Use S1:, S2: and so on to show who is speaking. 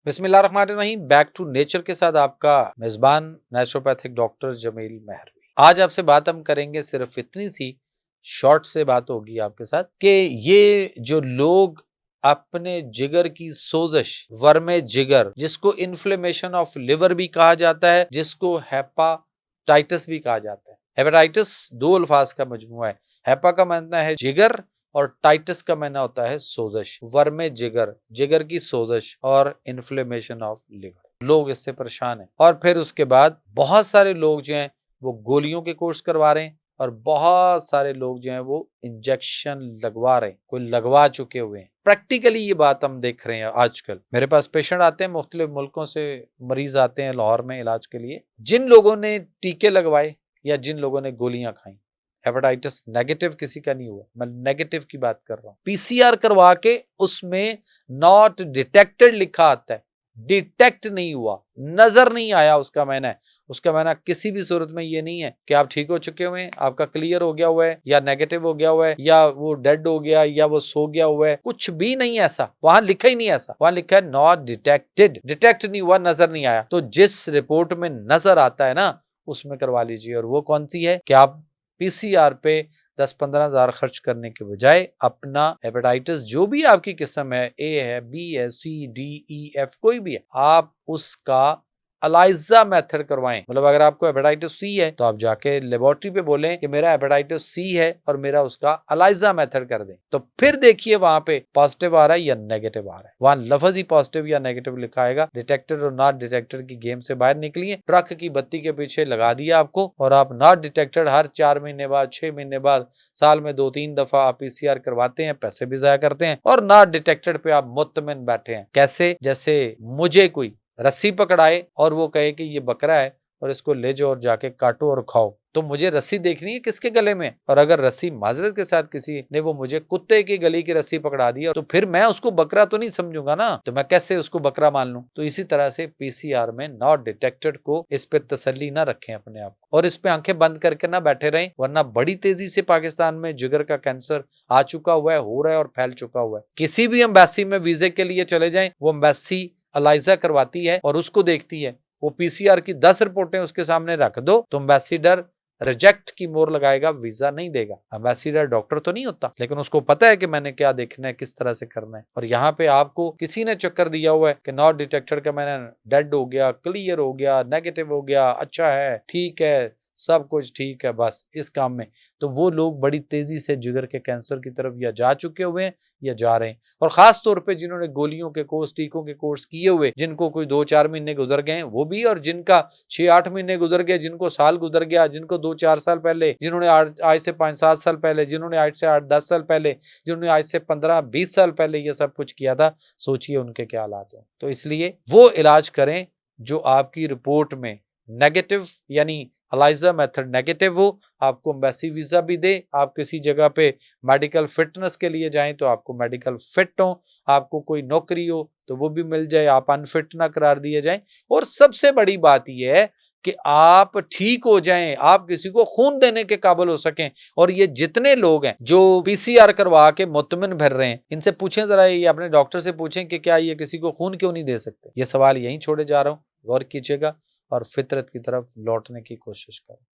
S1: बिस्मिल्लाहिर्रहमानिर्रहीम। Back to nature के साथ आपका मेजबान नेचुरोपैथिक डॉक्टर जमील महरवी। आज आपसे बात हम करेंगे, सिर्फ इतनी सी शॉर्ट से बात होगी आपके साथ कि ये जो लोग अपने जिगर की सोजश, वर्मे जिगर, जिसको इन्फ्लेमेशन ऑफ लिवर भी कहा जाता है, जिसको हेपाटाइटिस भी कहा जाता है। हेपेटाइटिस दो अल्फाज का मजमूआ है। हेपा का मानना है जिगर और टाइटिस का मायना होता है सोजश। वर्मे जिगर, जिगर की सोजश और इन्फ्लेमेशन ऑफ लिवर, लोग इससे परेशान हैं। और फिर उसके बाद बहुत सारे लोग जो हैं वो गोलियों के कोर्स करवा रहे हैं और बहुत सारे लोग जो हैं वो इंजेक्शन लगवा रहे हैं, कोई लगवा चुके हुए हैं। प्रैक्टिकली ये बात हम देख रहे हैं आजकल। मेरे पास पेशेंट आते हैं, मुख्तलिफ मुल्कों से मरीज आते हैं लाहौर में इलाज के लिए। जिन लोगों ने टीके लगवाए या जिन लोगों ने गोलियां खाई, हेपेटाइटिस नेगेटिव किसी का नहीं हुआ, मैं नेगेटिव की बात कर रहा हूं। पीसीआर करवा के उसमें नॉट डिटेक्टेड लिखा आता है, डिटेक्ट नहीं हुआ, नजर नहीं आया। उसका मायना किसी भी सूरत में ये नहीं है कि आप ठीक हो चुके हुए हैं, आपका क्लियर हो गया हुआ है या नेगेटिव हो गया हुआ है या वो डेड हो गया या वो सो गया हुआ है। कुछ भी नहीं ऐसा, वहां लिखा ही नहीं ऐसा। वहां लिखा है नॉट डिटेक्टेड, डिटेक्ट नहीं हुआ, नजर नहीं आया। तो जिस रिपोर्ट में नजर आता है ना, उसमें करवा लीजिए। और वो कौन सी है कि आप पीसीआर पे 10-15 हजार खर्च करने के बजाय अपना हेपेटाइटिस जो भी आपकी किस्म है, ए है, बी है, सी, डी, ई, एफ, कोई भी है, आप उसका अलाइजा मेथड करवाएं। मतलब अगर आपको हेपेटाइटिस सी है तो आप जाके लेबोरेटरी पे बोलें कि मेरा हेपेटाइटिस सी है और मेरा उसका अलाइजा मेथड कर दें। तो फिर देखिए वहां पे पॉजिटिव आ रहा है या नेगेटिव आ रहा है। वहां लफ्ज ही पॉजिटिव या नेगेटिव लिखा आएगा। डिटेक्टेड और नॉट डिटेक्टेड की गेम से बाहर निकलिए। ट्रक की बत्ती के पीछे लगा दिया आपको और आप नॉट डिटेक्टेड हर 4 महीने बाद, 6 महीने बाद, साल में 2-3 दफा आप पीसीआर करवाते हैं, पैसे भी जाया करते हैं और नॉट डिटेक्टेड पे आप मुत्तमिन बैठे हैं। कैसे? जैसे मुझे कोई रस्सी पकड़ाए और वो कहे कि ये बकरा है और इसको ले जाओ और जाके काटो और खाओ, तो मुझे रस्सी देखनी है किसके गले में। और अगर रस्सी माजरत के साथ किसी ने वो मुझे कुत्ते की गली की रस्सी पकड़ा दी तो फिर मैं उसको बकरा तो नहीं समझूंगा ना, तो मैं कैसे उसको बकरा मान लूं। तो इसी तरह से पीसीआर में नॉट डिटेक्टेड को इस पे तसल्ली ना रखें अपने आप को और इस पे आंखें बंद करके ना बैठे रहें, वरना बड़ी तेजी से पाकिस्तान में जिगर का कैंसर आ चुका हुआ है, हो रहा है और फैल चुका हुआ है। किसी भी एम्बेसी में वीजे के लिए चले जाएं, वो एम्बेसी अलाइजा करवाती है और उसको देखती है। वो पीसीआर की 10 रिपोर्टें उसके सामने रख दो तो एम्बेसिडर रिजेक्ट की मोहर लगाएगा, वीजा नहीं देगा। एम्बेसिडर डॉक्टर तो नहीं होता, लेकिन उसको पता है कि मैंने क्या देखना है, किस तरह से करना है। और यहाँ पे आपको किसी ने चक्कर दिया हुआ है कि नॉट डिटेक्टेड का मैंने डेड हो गया, क्लियर हो गया, नेगेटिव हो गया, अच्छा है, ठीक है, सब कुछ ठीक है, बस इस काम में। तो वो लोग बड़ी तेजी से जिगर के कैंसर की तरफ या जा चुके हुए हैं या जा रहे हैं। और खास तौर पे जिन्होंने गोलियों के कोर्स, टीकों के कोर्स किए हुए, जिनको कोई 2-4 महीने गुजर गए वो भी, और जिनका 6-8 महीने गुजर गए, जिनको साल गुजर गया, जिनको 2-4 साल पहले, जिन्होंने आज से 5-7 साल पहले, जिन्होंने आज से 8-10 साल पहले, जिन्होंने आज से 15-20 साल पहले ये सब कुछ किया था, सोचिए उनके क्या हालात हो। तो इसलिए वो इलाज करें जो आपकी रिपोर्ट में नेगेटिव यानी अलाइजा मेथड नेगेटिव हो, आपको एम्बेसी वीजा भी दे, आप किसी जगह पे मेडिकल फिटनेस के लिए जाएं तो आपको मेडिकल फिट हो, आपको कोई नौकरी हो तो वो भी मिल जाए, आप अनफिट ना करार दिए जाएं। और सबसे बड़ी बात यह है कि आप ठीक हो जाएं, आप किसी को खून देने के काबिल हो सकें। और ये जितने लोग हैं जो पीसीआर करवा के मुतमिन भर रहे हैं, इनसे पूछें जरा, ये अपने डॉक्टर से पूछें कि क्या ये किसी को खून क्यों नहीं दे सकते। ये सवाल यहीं छोड़े जा रहा हूं, गौर कीजिएगा और फितरत की तरफ लौटने की कोशिश करें।